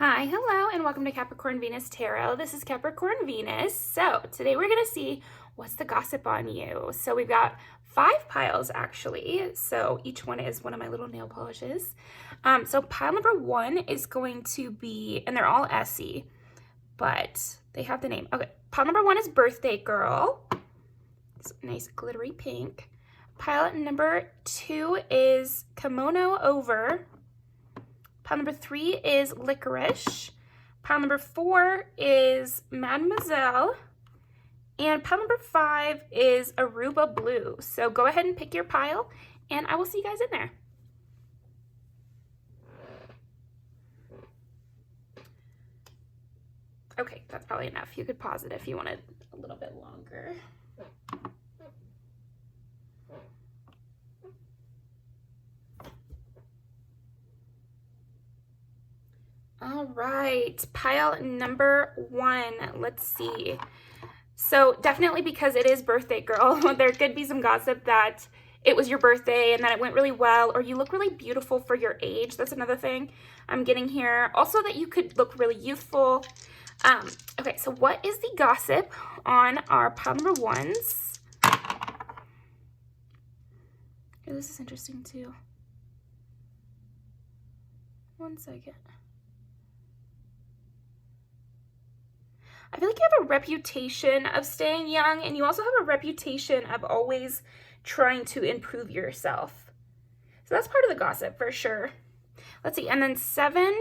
Hi, hello, and welcome to Capricorn Venus Tarot. This is Capricorn Venus. So today we're going to see what's the gossip on you. So we've got 5 piles actually. So each one is one of my little nail polishes. So pile number 1 is going to be, and they're all Essie, but they have the name. Okay, pile number 1 is Birthday Girl. It's nice glittery pink. Pile number 2 is Kimono Over. Pile number 3 is Licorice. Pile number 4 is Mademoiselle. And pile number 5 is Aruba Blue. So go ahead and pick your pile, and I will see you guys in there. Okay, that's probably enough. You could pause it if you wanted a little bit longer. All right, pile number 1, let's see. So definitely because it is Birthday Girl, there could be some gossip that it was your birthday and that it went really well, or you look really beautiful for your age. That's another thing I'm getting here. Also that you could look really youthful. Okay, so what is the gossip on our pile number 1s? Oh, this is interesting too. One second. I feel like you have a reputation of staying young, and you also have a reputation of always trying to improve yourself. So that's part of the gossip for sure. Let's see, and then 7,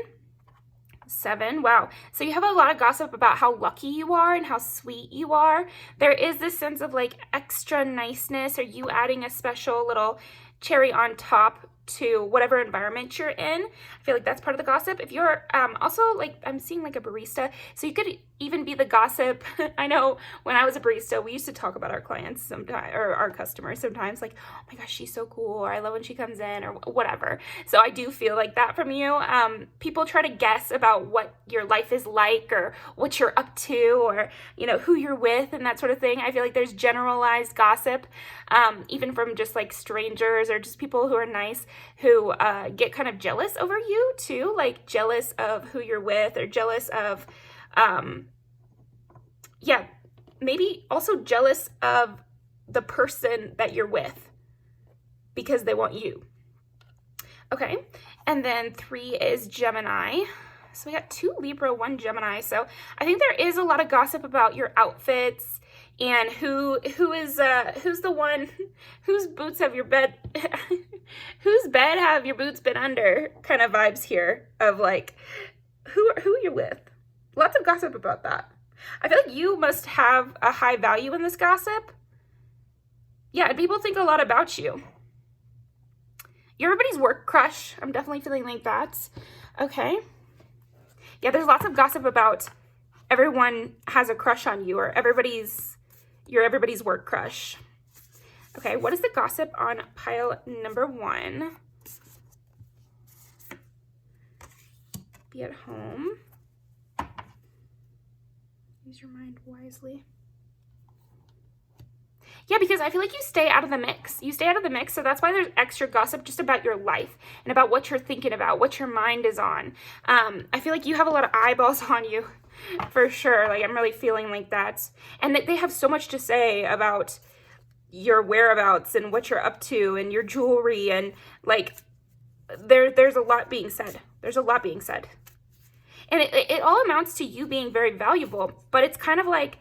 wow. So you have a lot of gossip about how lucky you are and how sweet you are. There is this sense of like extra niceness, or you adding a special little cherry on top to whatever environment you're in. I feel like that's part of the gossip. If you're also like, I'm seeing like a barista, so you could even be the gossip. I know when I was a barista, we used to talk about our clients sometimes, or our customers sometimes, like, oh my gosh, she's so cool, or I love when she comes in, or whatever. So I do feel like that from you. People try to guess about what your life is like, or what you're up to, or you know, who you're with, and that sort of thing. I feel like there's generalized gossip, even from just like strangers or just people who are nice, who get kind of jealous over you too, like jealous of who you're with, or jealous of yeah, maybe also jealous of the person that you're with because they want you. Okay, and then 3 is Gemini. So we got 2 Libra, 1 Gemini. So I think there is a lot of gossip about your outfits and who's the one, whose boots have your bed, whose bed have your boots been under kind of vibes here of like who you're with. Lots of gossip about that. I feel like you must have a high value in this gossip. Yeah, and people think a lot about you. You're everybody's work crush. I'm definitely feeling like that. Okay. Yeah, there's lots of gossip about everyone has a crush on you, or you're everybody's work crush. Okay, what is the gossip on pile number 1? Be at home. Use your mind wisely. Yeah, because I feel like you stay out of the mix. You stay out of the mix, so that's why there's extra gossip just about your life and about what you're thinking about, what your mind is on. I feel like you have a lot of eyeballs on you, for sure. Like, I'm really feeling like that. And they have so much to say about your whereabouts and what you're up to and your jewelry, and like, there's a lot being said. There's a lot being said. And it all amounts to you being very valuable, but it's kind of like,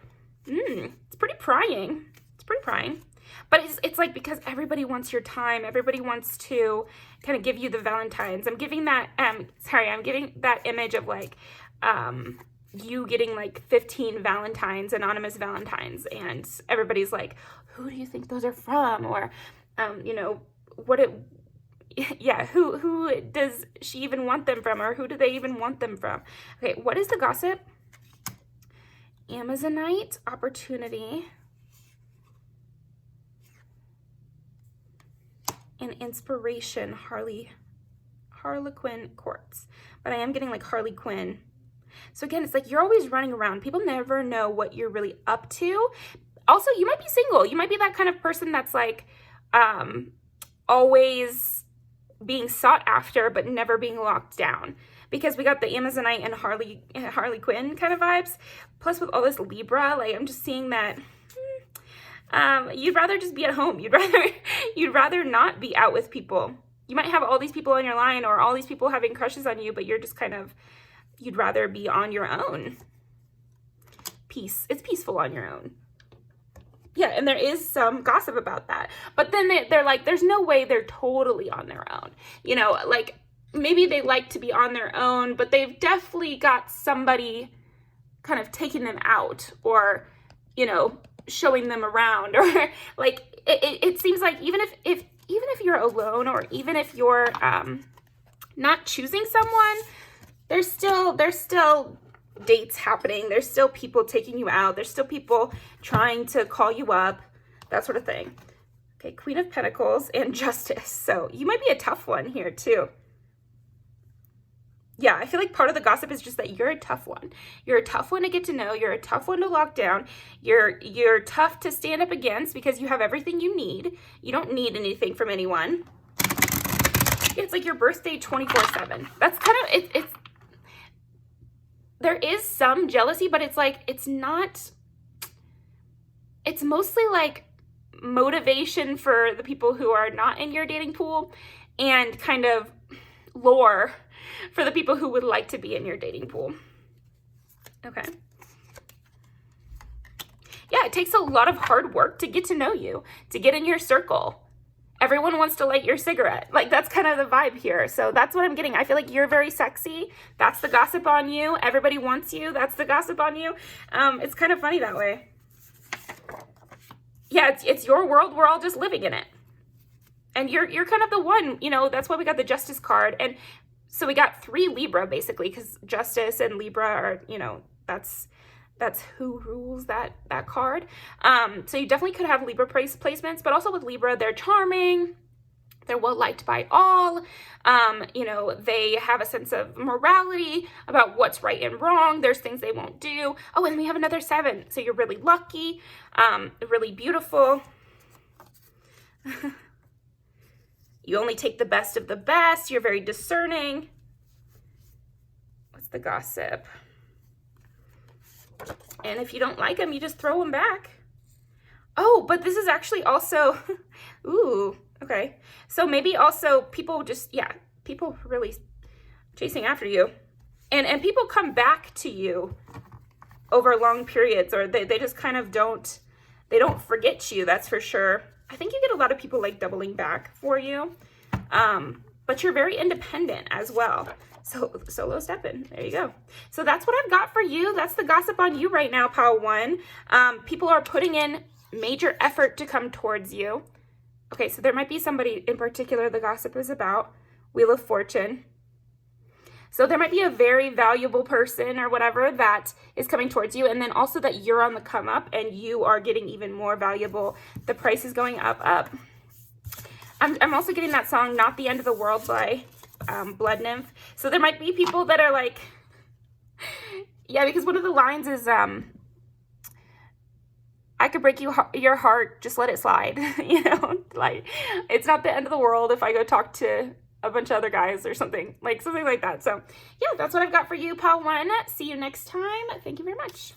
it's pretty prying. It's pretty prying. But it's like, because everybody wants your time. Everybody wants to kind of give you the Valentines. I'm giving that, I'm giving that image of like, you getting like 15 Valentines, anonymous Valentines, and everybody's like, who do you think those are from? Or, you know, who does she even want them from, or who do they even want them from? Okay, what is the gossip? Amazonite, opportunity, and inspiration, Harlequin quartz. But I am getting like Harley Quinn. So again, it's like you're always running around. People never know what you're really up to. Also, you might be single. You might be that kind of person that's like always being sought after but never being locked down. because we got the Amazonite and Harley Quinn kind of vibes. Plus with all this Libra, like I'm just seeing that you'd rather just be at home. You'd rather not be out with people. You might have all these people on your line or all these people having crushes on you, but you're just kind of, you'd rather be on your own. Peace. It's peaceful on your own. Yeah, and there is some gossip about that. But then they're like, there's no way they're totally on their own. You know, like maybe they like to be on their own, but they've definitely got somebody kind of taking them out or, you know, showing them around, or like it seems like even if you're alone, or even if you're not choosing someone, there's still dates happening. There's still people taking you out. There's still people trying to call you up, that sort of thing. Okay, Queen of Pentacles and Justice. So you might be a tough one here too. Yeah, I feel like part of the gossip is just that you're a tough one. You're a tough one to get to know. You're a tough one to lock down. You're tough to stand up against because you have everything you need. You don't need anything from anyone. It's like your birthday 24/7. That's kind of, it's there is some jealousy, but it's like, it's not, it's mostly like motivation for the people who are not in your dating pool and kind of lore for the people who would like to be in your dating pool. Okay. Yeah, it takes a lot of hard work to get to know you, to get in your circle. Everyone wants to light your cigarette. Like, that's kind of the vibe here. So that's what I'm getting. I feel like you're very sexy. That's the gossip on you. Everybody wants you. That's the gossip on you. It's kind of funny that way. Yeah, it's your world. We're all just living in it. And you're kind of the one, you know, that's why we got the Justice card. And so we got 3 Libra, basically, because Justice and Libra are, you know, that's who rules that card. So you definitely could have Libra placements, but also with Libra, they're charming. They're well liked by all. You know, they have a sense of morality about what's right and wrong. There's things they won't do. Oh, and we have another 7. So you're really lucky, really beautiful. You only take the best of the best. You're very discerning. What's the gossip? And if you don't like them, you just throw them back. Oh, but this is actually also, ooh, okay. So maybe also people just, yeah, people really chasing after you. And people come back to you over long periods, or they just kind of don't forget you, that's for sure. I think you get a lot of people like doubling back for you. But you're very independent as well. So solo stepping, there you go. So that's what I've got for you. That's the gossip on you right now, Pile 1. People are putting in major effort to come towards you. Okay, so there might be somebody in particular the gossip is about. Wheel of Fortune. So there might be a very valuable person or whatever that is coming towards you, and then also that you're on the come up and you are getting even more valuable. The price is going up. I'm also getting that song, Not the End of the World by Blood Nymph. So there might be people that are like, yeah, because one of the lines is, I could break your heart, just let it slide. You know, like, it's not the end of the world if I go talk to a bunch of other guys or something like that. So yeah, that's what I've got for you, Pile 1. See you next time. Thank you very much.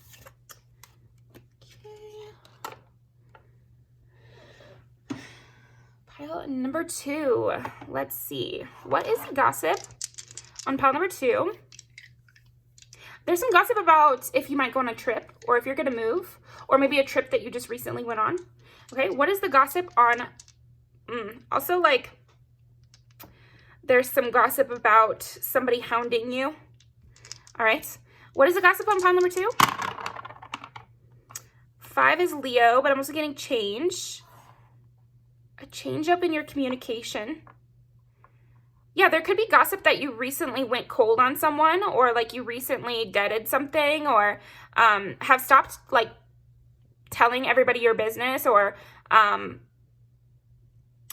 Okay. Pile number 2. Let's see. What is the gossip on pile number 2? There's some gossip about if you might go on a trip, or if you're going to move, or maybe a trip that you just recently went on. Okay, what is the gossip on? Also, like, there's some gossip about somebody hounding you. All right. What is the gossip on pile number 2? 5 is Leo, but I'm also getting change. A change up in your communication. Yeah, there could be gossip that you recently went cold on someone, or like you recently deaded something, or have stopped like telling everybody your business, or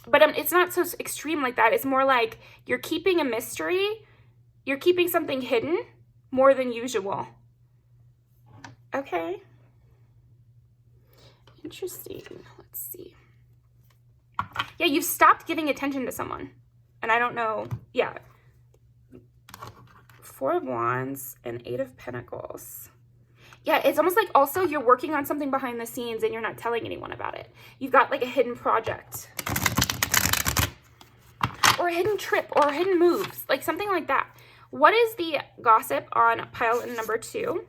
but it's not so extreme like that. It's more like you're keeping a mystery. You're keeping something hidden more than usual. Okay. Interesting. Let's see. Yeah, you've stopped giving attention to someone. And I don't know. Yeah. Four of Wands and Eight of Pentacles. Yeah, it's almost like also you're working on something behind the scenes and you're not telling anyone about it. You've got like a hidden project or a hidden trip or hidden moves, like something like that. What is the gossip on pile number 2?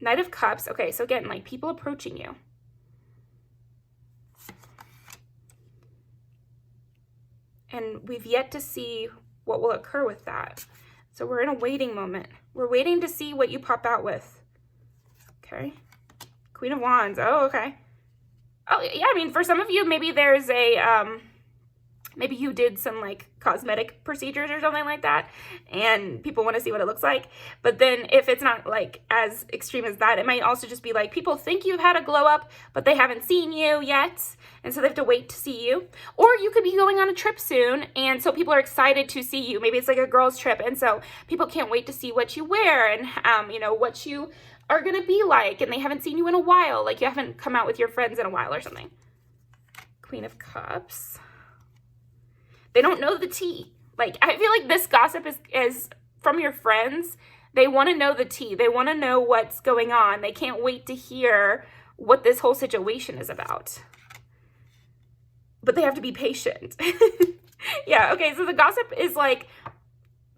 Knight of Cups. Okay, so again, like people approaching you. And we've yet to see what will occur with that. So we're in a waiting moment. We're waiting to see what you pop out with. Okay. Queen of Wands. Oh, okay. Oh, yeah, I mean, for some of you, maybe there's a, maybe you did some like cosmetic procedures or something like that, and people want to see what it looks like. But then if it's not like as extreme as that, it might also just be like people think you've had a glow up, but they haven't seen you yet. And so they have to wait to see you. Or you could be going on a trip soon, and so people are excited to see you. Maybe it's like a girls' trip, and so people can't wait to see what you wear and, you know, what you are going to be like, and they haven't seen you in a while. Like you haven't come out with your friends in a while or something. Queen of Cups. They don't know the tea. Like, I feel like this gossip is from your friends. They want to know the tea. They want to know what's going on. They can't wait to hear what this whole situation is about. But they have to be patient. Yeah, okay, so the gossip is like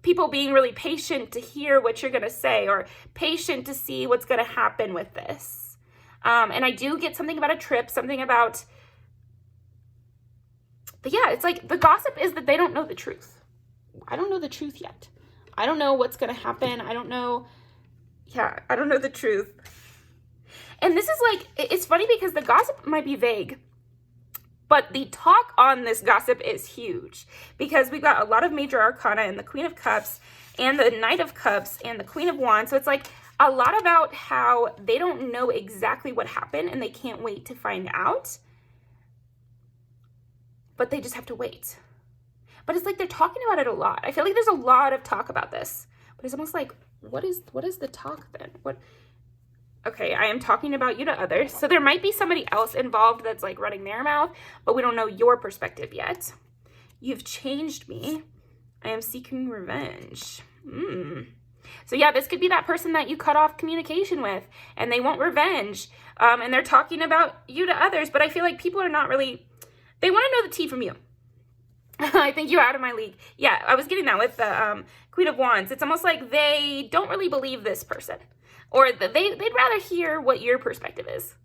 people being really patient to hear what you're going to say or patient to see what's going to happen with this. And I do get something about a trip, something about... But yeah, it's like the gossip is that they don't know the truth. I don't know the truth yet. I don't know what's going to happen. I don't know. Yeah, I don't know the truth. And this is like, it's funny because the gossip might be vague, but the talk on this gossip is huge because we've got a lot of major arcana and the Queen of Cups and the Knight of Cups and the Queen of Wands. So it's like a lot about how they don't know exactly what happened and they can't wait to find out. But they just have to wait. But it's like they're talking about it a lot. I feel like there's a lot of talk about this. But it's almost like, what is the talk then? What? Okay, I am talking about you to others. So there might be somebody else involved that's like running their mouth, but we don't know your perspective yet. You've changed me. I am seeking revenge. So yeah, this could be that person that you cut off communication with and they want revenge. And they're talking about you to others. But I feel like people are not really... They want to know the tea from you. I think you're out of my league. Yeah, I was getting that with the Queen of Wands. It's almost like they don't really believe this person. Or they'd rather hear what your perspective is.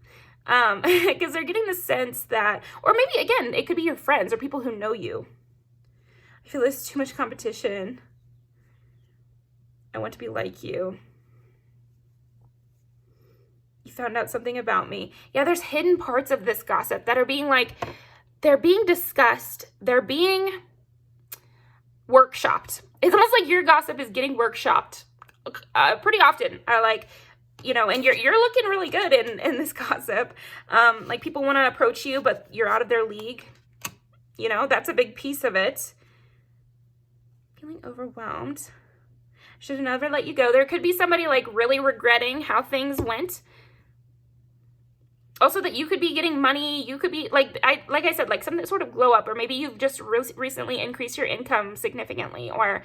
Because they're getting the sense that... Or maybe, again, it could be your friends or people who know you. I feel there's too much competition. I want to be like you. You found out something about me. Yeah, there's hidden parts of this gossip that are being like... They're being discussed. They're being workshopped. It's almost like your gossip is getting workshopped pretty often. Like, you know, and you're looking really good in this gossip. Like people want to approach you, but you're out of their league. You know, that's a big piece of it. Feeling overwhelmed. Should never let you go. There could be somebody like really regretting how things went. Also that you could be getting money, you could be, like I said, like some sort of glow up, or maybe you've just recently increased your income significantly, or,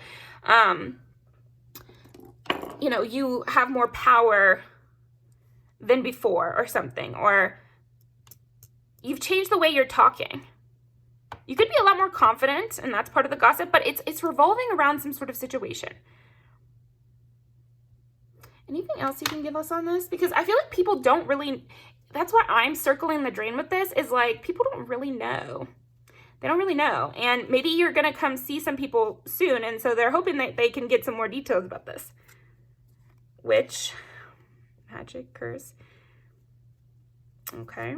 you know, you have more power than before or something, or you've changed the way you're talking. You could be a lot more confident, and that's part of the gossip, but it's revolving around some sort of situation. Anything else you can give us on this? Because I feel like people don't really... That's why I'm circling the drain with this, is like people don't really know. They don't really know. And maybe you're going to come see some people soon, and so they're hoping that they can get some more details about this. Witch, magic, curse. Okay.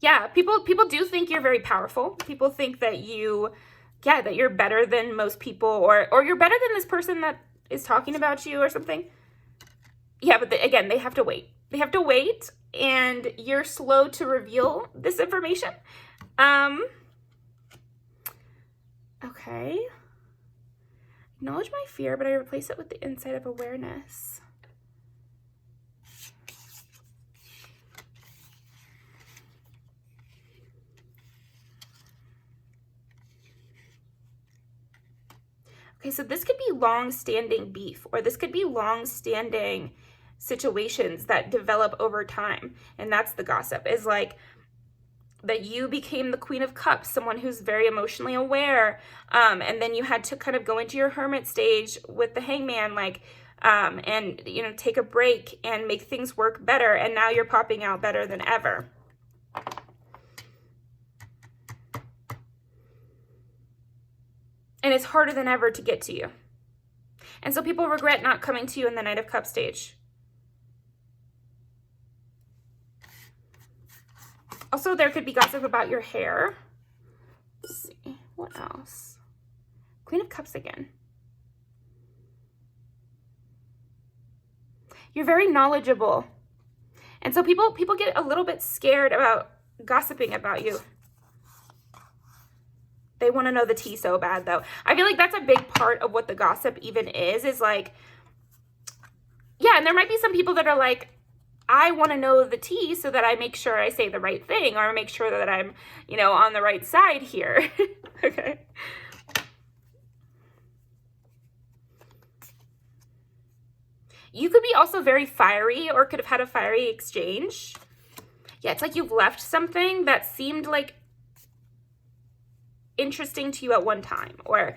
Yeah, people do think you're very powerful. People think that that you're better than most people, or you're better than this person that is talking about you or something. Yeah, but again, they have to wait. They have to wait, and you're slow to reveal this information. Okay. Acknowledge my fear, but I replace it with the insight of awareness. Okay, so this could be long-standing beef, or this could be long-standing situations that develop over time. And that's the gossip, is like that you became the Queen of Cups, someone who's very emotionally aware, and then you had to kind of go into your hermit stage with the Hangman, like, and, you know, take a break and make things work better, and now you're popping out better than ever. And it's harder than ever to get to you. And so people regret not coming to you in the Knight of Cups stage. Also, there could be gossip about your hair. Let's see, what else? Queen of Cups again. You're very knowledgeable. And so people get a little bit scared about gossiping about you. They want to know the tea so bad, though. I feel like that's a big part of what the gossip even is like, yeah, and there might be some people that are like, I want to know the tea so that I make sure I say the right thing, or make sure that I'm, you know, on the right side here. Okay. You could be also very fiery, or could have had a fiery exchange. Yeah, it's like you've left something that seemed like interesting to you at one time, or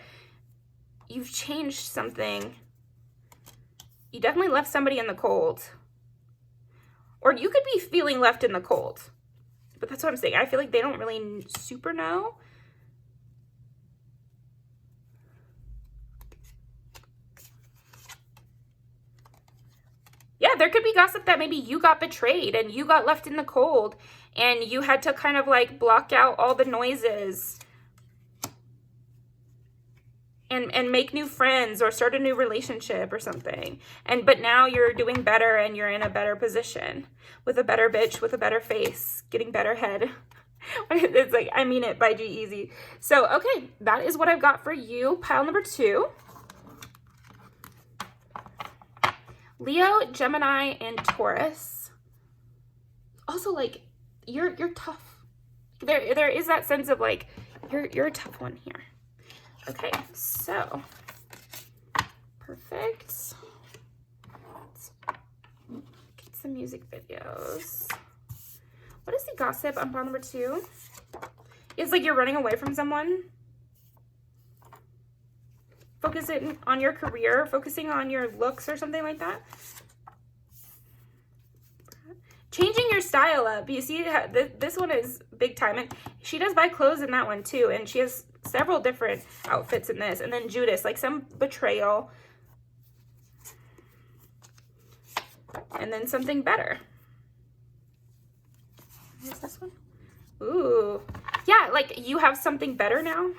you've changed something. You definitely left somebody in the cold, or you could be feeling left in the cold, but that's what I'm saying. I feel like they don't really super know. Yeah, there could be gossip that maybe you got betrayed and you got left in the cold and you had to kind of like block out all the noises and make new friends or start a new relationship or something. But now you're doing better and you're in a better position with a better bitch, with a better face, getting better head. It's like, I mean it by G-Eazy. So, okay, that is what I've got for you. Pile number 2. Leo, Gemini, and Taurus. Also, like, you're tough. There is that sense of like, you're a tough one here. Okay, so perfect. Let's get some music videos. What is the gossip on pile number 2? It's like you're running away from someone. Focusing on your career, focusing on your looks or something like that. Changing your style up. You see, this one is big time. And she does buy clothes in that one too. And she has several different outfits in this. And then Judas, like some betrayal. And then something better. What's this one? Ooh. Yeah, like you have something better now.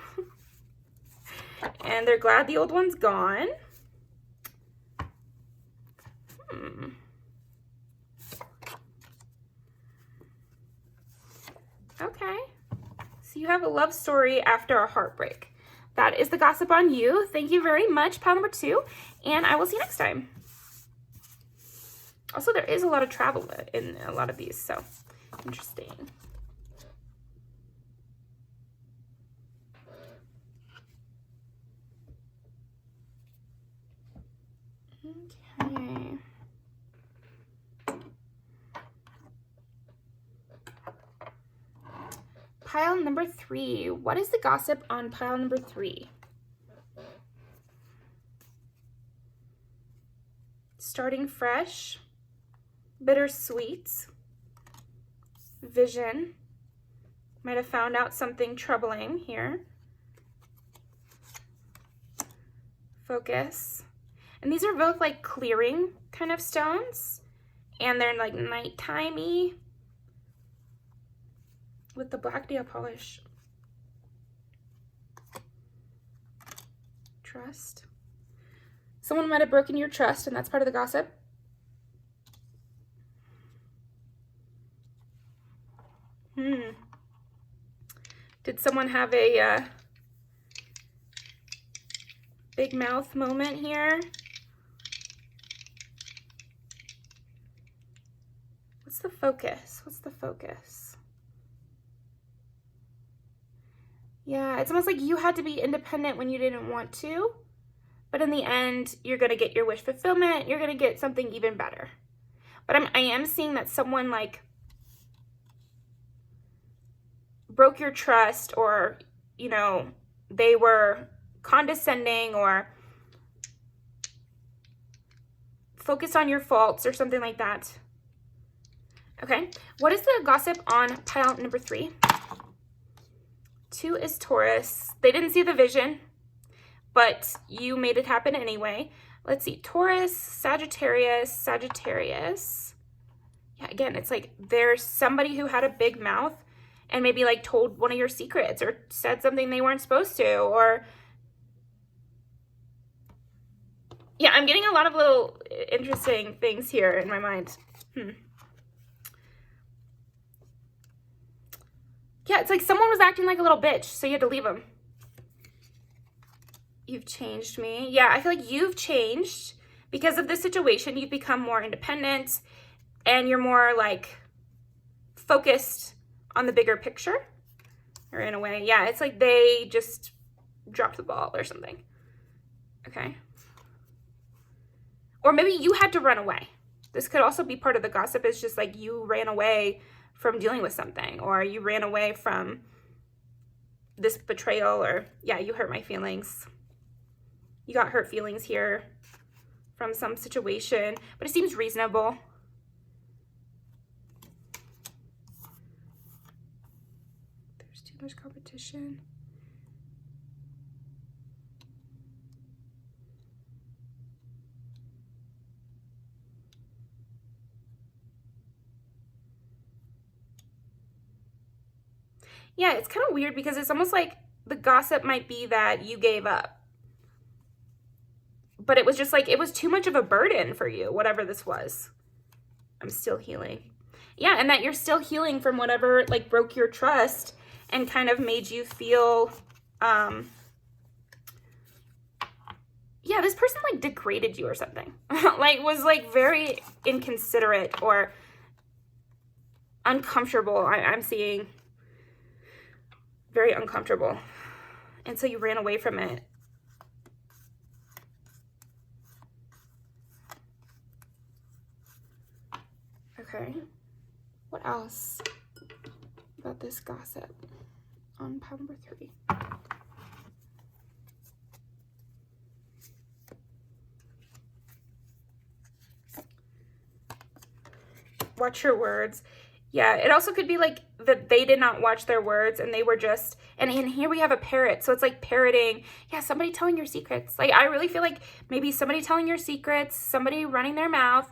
And they're glad the old one's gone. Okay. So you have a love story after a heartbreak. That is the gossip on you. Thank you very much, pile number 2. And I will see you next time. Also, there is a lot of travel in a lot of these, so interesting. Okay. Pile number 3. What is the gossip on pile number 3? Starting fresh, bittersweet, vision. Might have found out something troubling here. Focus. And these are both like clearing kind of stones. And they're like nighttime-y with the black nail polish. Trust. Someone might have broken your trust, and that's part of the gossip. Did someone have a big mouth moment here? What's the focus? What's the focus? Yeah, it's almost like you had to be independent when you didn't want to. but in the end, you're going to get your wish fulfillment. You're going to get something even better. But I am seeing that someone like broke your trust, or, you know, they were condescending or focused on your faults or something like that. Okay, what is the gossip on pile number 3? 2 is Taurus. They didn't see the vision, but you made it happen anyway. Let's see, Taurus, Sagittarius, Sagittarius. Yeah, again, it's like there's somebody who had a big mouth and maybe like told one of your secrets or said something they weren't supposed to, or yeah, I'm getting a lot of little interesting things here in my mind. Yeah, it's like someone was acting like a little bitch, so you had to leave them. You've changed me. Yeah, I feel like you've changed because of this situation. You've become more independent and you're more like focused on the bigger picture. Or in a way, yeah, it's like they just dropped the ball or something. Okay. Or maybe you had to run away. This could also be part of the gossip. It's just like you ran away from dealing with something, or you ran away from this betrayal, or yeah, you hurt my feelings. You got hurt feelings here from some situation, but it seems reasonable. There's too much competition. Yeah, it's kind of weird because it's almost like the gossip might be that you gave up. But it was just like, it was too much of a burden for you, whatever this was. I'm still healing. Yeah, and that you're still healing from whatever like broke your trust and kind of made you feel, yeah, this person like degraded you or something. Like was like very inconsiderate or uncomfortable. I'm seeing very uncomfortable. And so you ran away from it. Okay. What else about this gossip on pile number 3? Watch your words. Yeah, it also could be like that they did not watch their words and they were just, and here we have a parrot. So it's like parroting. Yeah, somebody telling your secrets. Like, I really feel like maybe somebody telling your secrets, somebody running their mouth,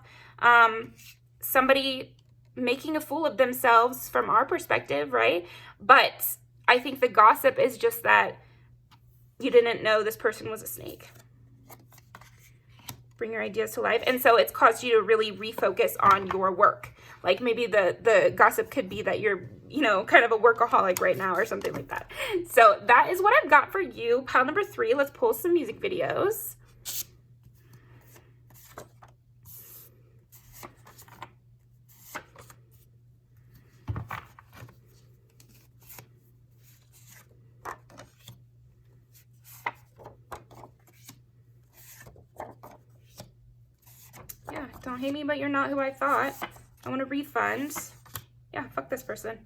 somebody making a fool of themselves from our perspective, right? But I think the gossip is just that you didn't know this person was a snake. Bring your ideas to life. And so it's caused you to really refocus on your work. Like maybe the gossip could be that you're, you know, kind of a workaholic right now or something like that. So that is what I've got for you. Pile number 3, let's pull some music videos. Yeah, don't hate me, but you're not who I thought. I want a refund. Yeah, fuck this person.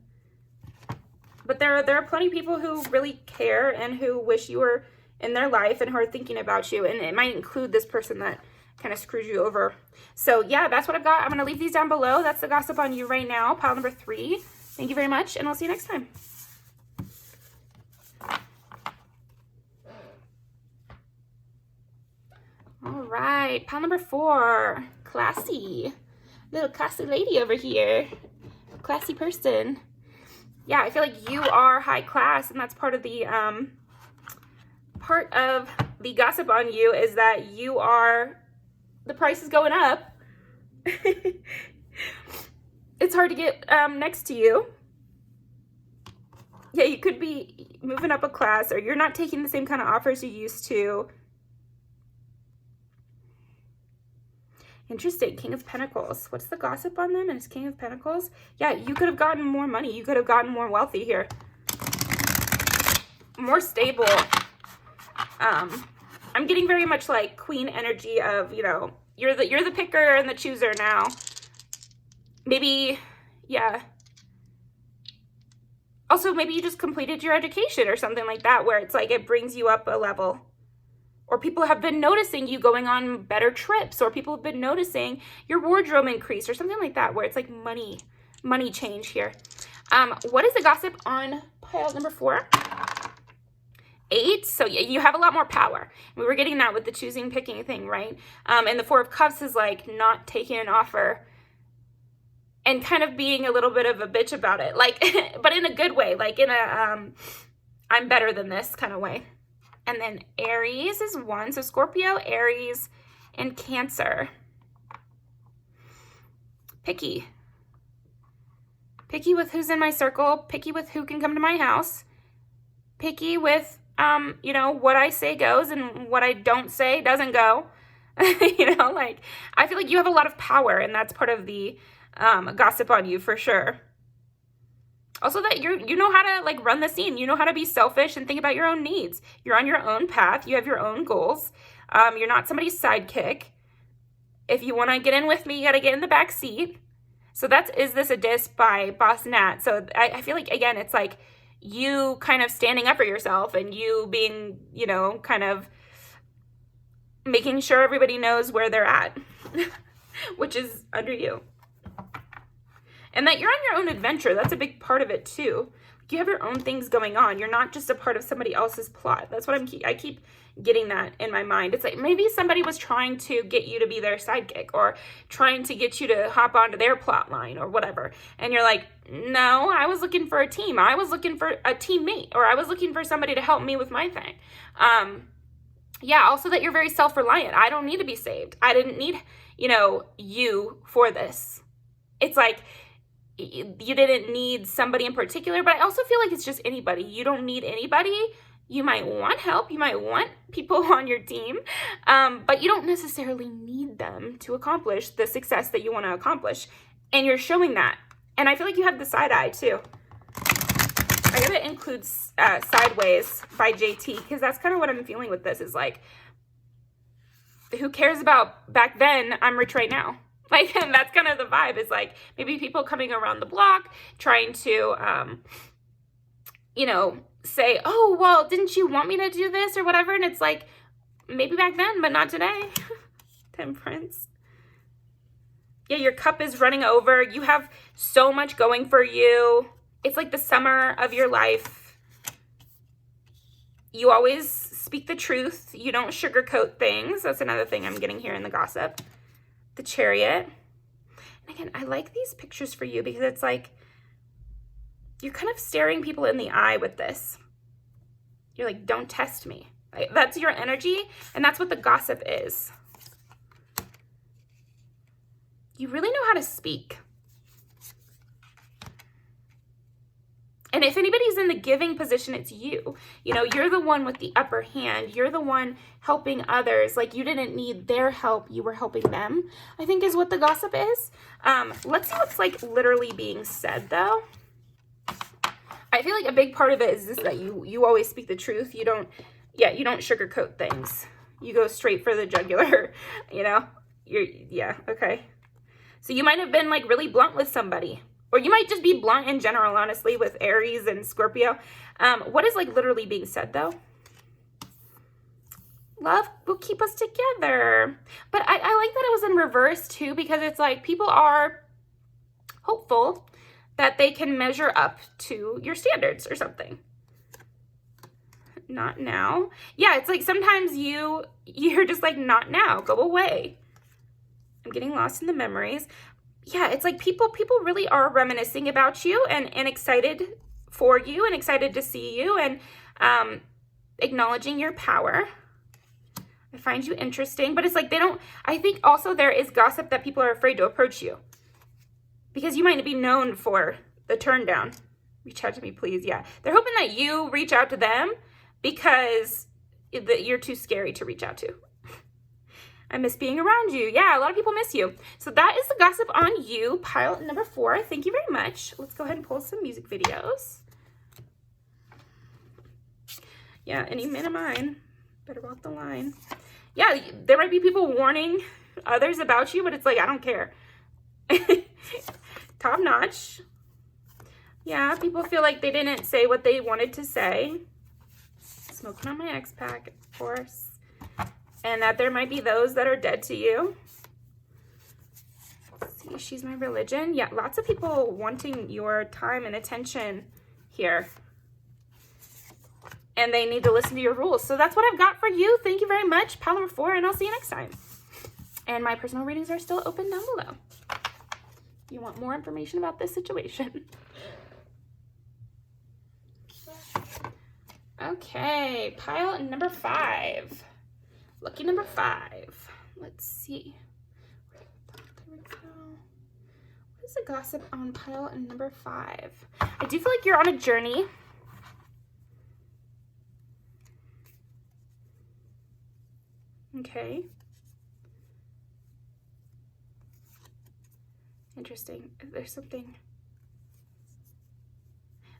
But there are plenty of people who really care and who wish you were in their life and who are thinking about you. And it might include this person that kind of screwed you over. So yeah, that's what I've got. I'm going to leave these down below. That's the gossip on you right now. Pile number 3. Thank you very much, and I'll see you next time. All right, pile number 4. Classy. Little classy lady over here. Classy person. Yeah, I feel like you are high class, and that's part of the gossip on you is that you are, the price is going up. It's hard to get next to you. Yeah, you could be moving up a class, or you're not taking the same kind of offers you used to. Interesting. King of Pentacles. What's the gossip on them? And it's King of Pentacles. Yeah, you could have gotten more money. You could have gotten more wealthy here. More stable. I'm getting very much like queen energy of, you know, you're the picker and the chooser now. Maybe, yeah. Also, maybe you just completed your education or something like that, where it's like it brings you up a level. Or people have been noticing you going on better trips, or people have been noticing your wardrobe increase or something like that, where it's like money change here. What is the gossip on pile number 4? 8. So you have a lot more power. We were getting that with the choosing, picking thing, right? And the 4 of Cups is like not taking an offer and kind of being a little bit of a bitch about it, like, but in a good way, like in a I'm better than this kind of way. And then Aries is 1. So Scorpio, Aries, and Cancer. Picky. Picky with who's in my circle. Picky with who can come to my house. Picky with, you know, what I say goes and what I don't say doesn't go. You know, like, I feel like you have a lot of power, and that's part of the gossip on you for sure. Also that you know how to like run the scene. You know how to be selfish and think about your own needs. You're on your own path. You have your own goals. You're not somebody's sidekick. If you want to get in with me, you got to get in the back seat. So that's Is This a Diss by Boss Nat. So I feel like, again, it's like you kind of standing up for yourself and you being, you know, kind of making sure everybody knows where they're at, which is under you. And that you're on your own adventure. That's a big part of it too. You have your own things going on. You're not just a part of somebody else's plot. That's what I keep getting that in my mind. It's like maybe somebody was trying to get you to be their sidekick, or trying to get you to hop onto their plot line or whatever. And you're like, no, I was looking for a team. I was looking for a teammate, or I was looking for somebody to help me with my thing. Yeah, also that you're very self-reliant. I don't need to be saved. I didn't need, you know, you for this. It's like, you didn't need somebody in particular, but I also feel like it's just anybody. You don't need anybody. You might want help. You might want people on your team, but you don't necessarily need them to accomplish the success that you want to accomplish. And you're showing that. And I feel like you have the side eye too. I gotta include Sideways by JT, because that's kind of what I'm feeling with this, is like, who cares about back then? I'm rich right now. Like, and that's kind of the vibe, is like maybe people coming around the block trying to, you know, say, oh, well, didn't you want me to do this or whatever? And it's like, maybe back then, but not today. Temperance. Yeah, your cup is running over. You have so much going for you. It's like the summer of your life. You always speak the truth. You don't sugarcoat things. That's another thing I'm getting here in the gossip. The Chariot. And again, I like these pictures for you because it's like you're kind of staring people in the eye with this. You're like, don't test me. Like, that's your energy, and that's what the gossip is. You really know how to speak. And if anybody's in the giving position, it's you. You know, you're the one with the upper hand. You're the one helping others. Like, you didn't need their help. You were helping them, I think is what the gossip is. Let's see what's, like, literally being said, though. I feel like a big part of it is this, that you always speak the truth. You don't sugarcoat things. You go straight for the jugular, you know? Yeah, okay. So you might have been, like, really blunt with somebody. Or you might just be blunt in general, honestly, with Aries and Scorpio. What is, like, literally being said, though? Love will keep us together. But I like that it was in reverse, too, because it's like people are hopeful that they can measure up to your standards or something. Not now. Yeah, it's like sometimes you're just like, not now. Go away. I'm getting lost in the memories. Yeah, it's like people really are reminiscing about you and excited for you and excited to see you and acknowledging your power. I find you interesting, but it's like I think also there is gossip that people are afraid to approach you because you might be known for the turn down. Reach out to me, please. Yeah, they're hoping that you reach out to them because you're too scary to reach out to. I miss being around you. Yeah, a lot of people miss you. So that is the gossip on you, pile number 4. Thank you very much. Let's go ahead and pull some music videos. Yeah, any man of mine Better walk the line. Yeah, there might be people warning others about you, but it's like, I don't care. Top notch. Yeah, people feel like they didn't say what they wanted to say. Smoking on my X-Pack, of course. And that there might be those that are dead to you. Let's see, she's my religion. Yeah, lots of people wanting your time and attention here. And they need to listen to your rules. So that's what I've got for you. Thank you very much. Pile number 4, and I'll see you next time. And my personal readings are still open down below. If you want more information about this situation. Okay, pile number 5. Lucky number 5. Let's see. There we go. What is the gossip on pile number 5? I do feel like you're on a journey. Okay. Interesting. There's something.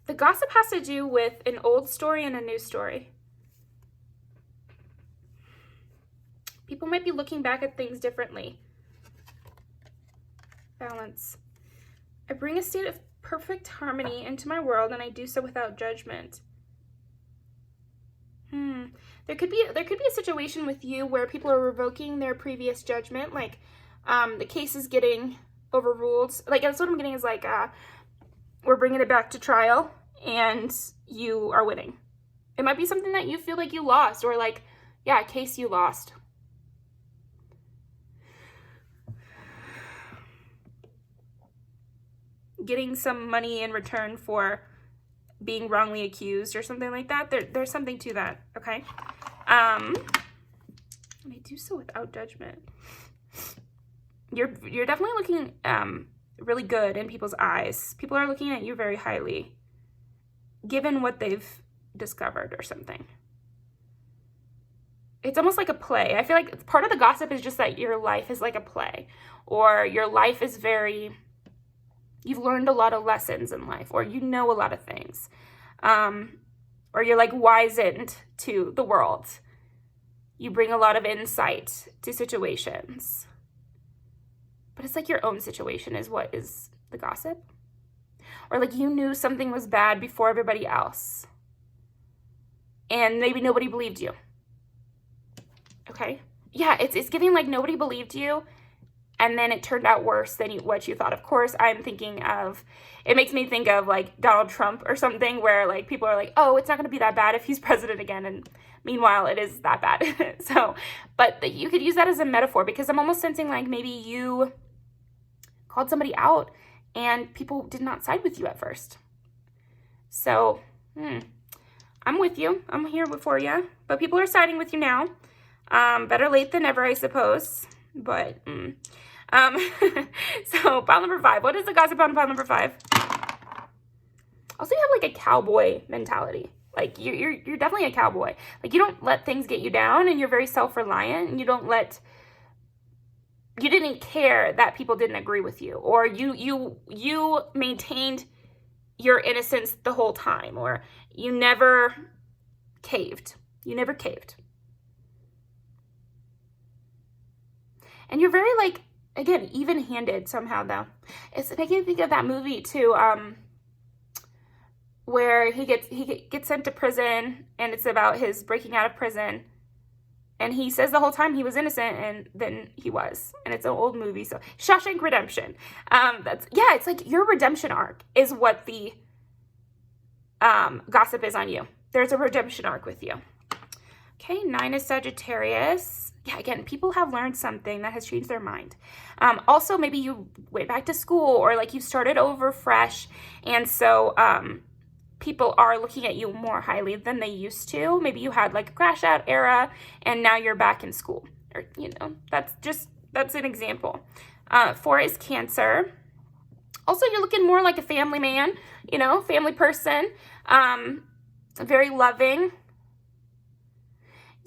The gossip has to do with an old story and a new story. People might be looking back at things differently. Balance. I bring a state of perfect harmony into my world, and I do so without judgment. There could be a situation with you where people are revoking their previous judgment, like the case is getting overruled. Like, that's what I'm getting is like we're bringing it back to trial and you are winning. It might be something that you feel like you lost, or like, yeah, a case you lost. Getting some money in return for being wrongly accused or something like that. There's something to that, okay? And I do so without judgment. You're definitely looking really good in people's eyes. People are looking at you very highly, given what they've discovered or something. It's almost like a play. I feel like part of the gossip is just that your life is like a play, or your life is very... You've learned a lot of lessons in life, or you know a lot of things, or you're like wizened to the world. You bring a lot of insight to situations, but it's like your own situation is what is the gossip, or like you knew something was bad before everybody else, and maybe nobody believed you. Okay, yeah, it's giving like nobody believed you. And then it turned out worse than what you thought. Of course, I'm thinking of, it makes me think of like Donald Trump or something, where like people are like, oh, it's not going to be that bad if he's president again. And meanwhile, it is that bad. So, but you could use that as a metaphor, because I'm almost sensing like maybe you called somebody out and people did not side with you at first. So, I'm with you. I'm here for you. But people are siding with you now. Better late than never, I suppose. But, so pile number 5. What is the gossip on pile number 5? Also, you have like a cowboy mentality. Like you're definitely a cowboy. Like you don't let things get you down, and you're very self-reliant, and you didn't care that people didn't agree with you, or you maintained your innocence the whole time, or you never caved. You never caved. And you're very, like, again, even-handed somehow, though. It's making me think of that movie, too, where he gets sent to prison, and it's about his breaking out of prison. And he says the whole time he was innocent, and then he was. And it's an old movie, so Shawshank Redemption. It's like your redemption arc is what the gossip is on you. There's a redemption arc with you. Okay, 9 is Sagittarius. Yeah, again, people have learned something that has changed their mind. Also, maybe you went back to school, or like you started over fresh. And so people are looking at you more highly than they used to. Maybe you had like a crash out era and now you're back in school. Or, that's an example. 4 is Cancer. Also, you're looking more like a family man, family person. Very loving.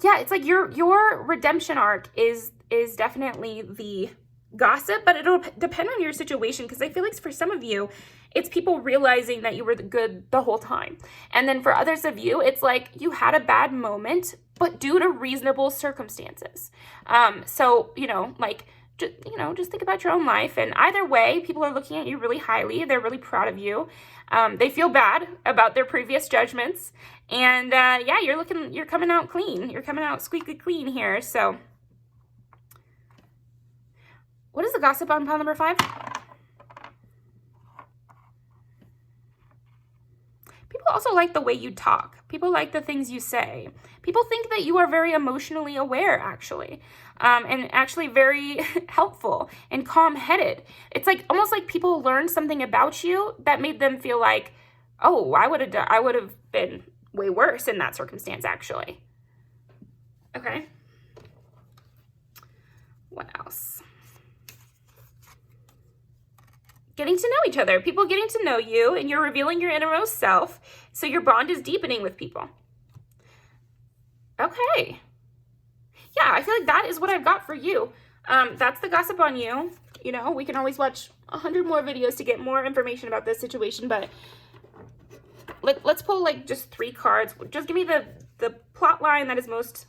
Yeah, it's like your redemption arc is definitely the gossip, but it'll depend on your situation, because I feel like for some of you, it's people realizing that you were good the whole time. And then for others of you, it's like you had a bad moment but due to reasonable circumstances. So, just think about your own life. And either way, people are looking at you really highly. They're really proud of you. They feel bad about their previous judgments. And yeah, you're coming out clean. You're coming out squeaky clean here. So what is the gossip on pile number 5? People also like the way you talk. People like the things you say. People think that you are very emotionally aware, actually, and actually very helpful and calm-headed. It's like almost like people learned something about you that made them feel like, oh, I would have been way worse in that circumstance, actually. Okay. What else? Getting to know each other. People getting to know you, and you're revealing your innermost self, so your bond is deepening with people. Okay. Yeah, I feel like that is what I've got for you. That's the gossip on you. You know, we can always watch 100 more videos to get more information about this situation, but let's pull like just 3 cards. Just give me the plot line that is most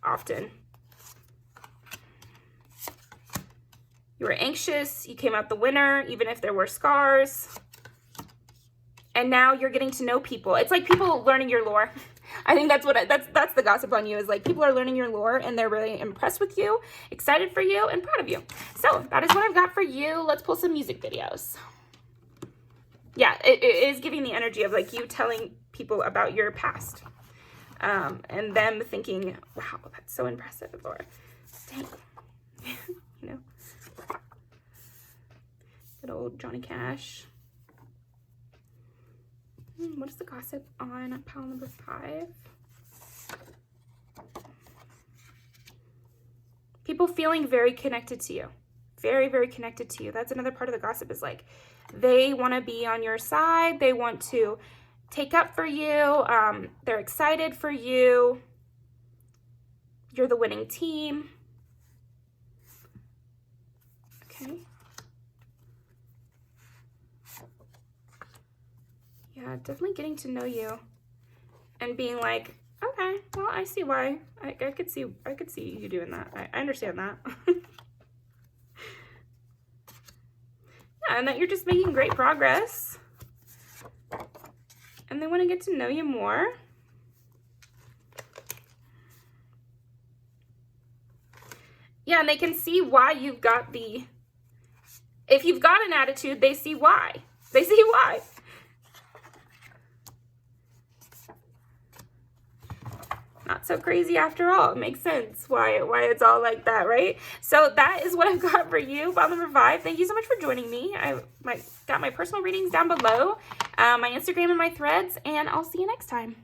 often. You were anxious, you came out the winner, even if there were scars. And now you're getting to know people. It's like people learning your lore. I think that's the gossip on you, is like people are learning your lore and they're really impressed with you, excited for you, and proud of you. So that is what I've got for you. Let's pull some music videos. Yeah, it is giving the energy of like you telling people about your past. And them thinking, wow, that's so impressive, or dang, you know. Good old Johnny Cash. What is the gossip on pile number 5? People feeling very connected to you. Very, very connected to you. That's another part of the gossip, is like they want to be on your side. They want to take up for you. They're excited for you. You're the winning team. Okay. Yeah, definitely getting to know you and being like, okay, well, I see why. I could see you doing that. I understand that. Yeah, and that you're just making great progress. And they want to get to know you more. Yeah, and they can see why you've got if you've got an attitude, they see why. They see why. Not so crazy after all. It makes sense why it's all like that, right? So that is what I've got for you, pile number 5. Thank you so much for joining me. I got my personal readings down below, my Instagram and my threads, and I'll see you next time.